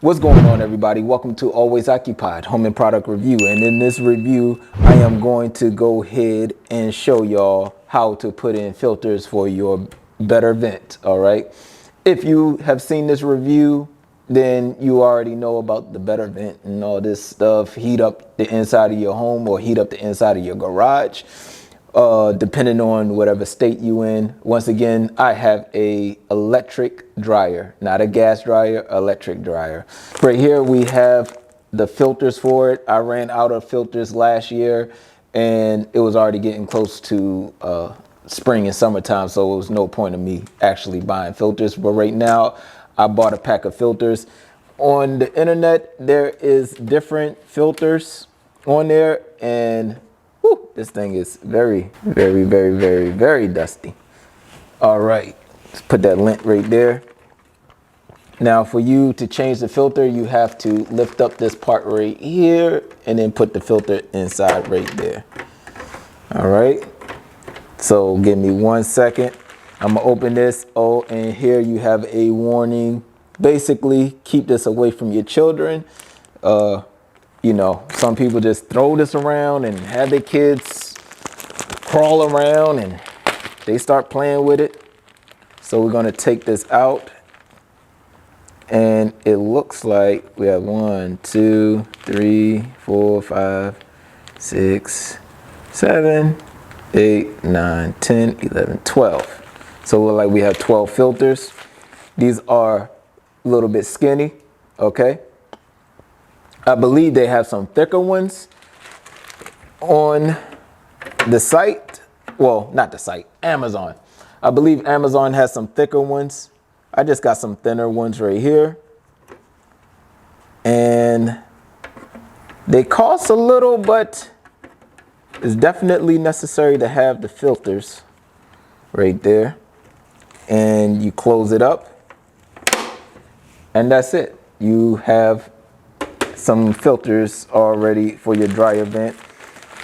What's going on, everybody? Welcome to Always Occupied Home and Product Review. And in this review, I am going to go ahead and show y'all how to put in filters for your better vent. All right. If you have seen this review, then you already know about the better vent and all this stuff. Heat up the inside of your home or heat up the inside of your garage. Depending on whatever state you in. Once again, I have a electric dryer, not a gas dryer, electric dryer. Right here we have the filters for it. I ran out of filters last year and it was already getting close to spring and summertime, so it was no point of me actually buying filters. But right now I bought a pack of filters. On the internet there is different filters on there, and this thing is very dusty. All right, let's put that lint right there. Now for you to change the filter, you have to lift up this part right here and then put the filter inside right there. All right, so give me 1 second. I'm gonna open this. Oh, and here you have a warning. Basically, keep this away from your children. You know, some people just throw this around and have their kids crawl around and they start playing with it. So we're gonna take this out, and it looks like we have 1, 2, 3, 4, 5, 6, 7, 8, 9, 10, 11, 12. So it looks like we have 12 filters. These are a little bit skinny, okay? I believe they have some thicker ones on the site. Well, not the site, Amazon. I believe Amazon has some thicker ones. I just got some thinner ones right here. And they cost a little, but it's definitely necessary to have the filters right there. And you close it up, and that's it. You have some filters already for your dryer vent.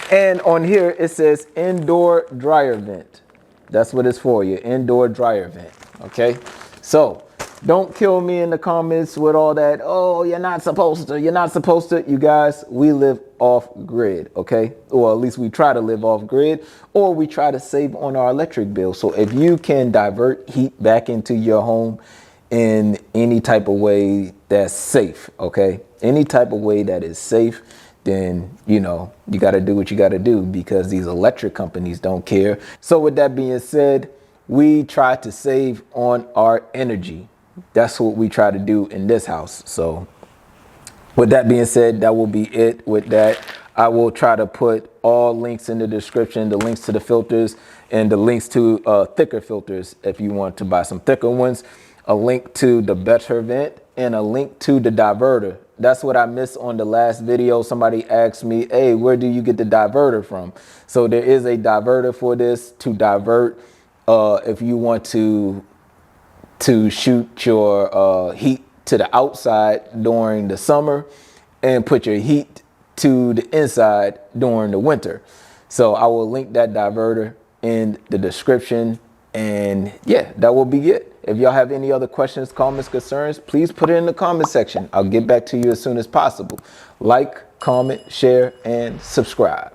And on here it says indoor dryer vent. That's what it's for, your indoor dryer vent. Okay, so don't kill me in the comments with all that, oh, you're not supposed to. You guys, we live off grid, okay? Or at least we try to live off grid, or we try to save on our electric bill. So if you can divert heat back into your home in any type of way that's safe, okay? Any type of way that is safe, then, you know, you got to do what you got to do, because these electric companies don't care. So with that being said, we try to save on our energy. That's what we try to do in this house. So with that being said, that will be it with that. I will try to put all links in the description, the links to the filters and the links to thicker filters if you want to buy some thicker ones, a link to the better vent, and a link to the diverter. That's what I missed on the last video. Somebody asked me, hey, where do you get the diverter from? So there is a diverter for this to divert if you want to shoot your heat to the outside during the summer and put your heat to the inside during the winter. So I will link that diverter in the description. And yeah, that will be it. If y'all have any other questions, comments, concerns, please put it in the comment section. I'll get back to you as soon as possible. Like, comment, share, and subscribe.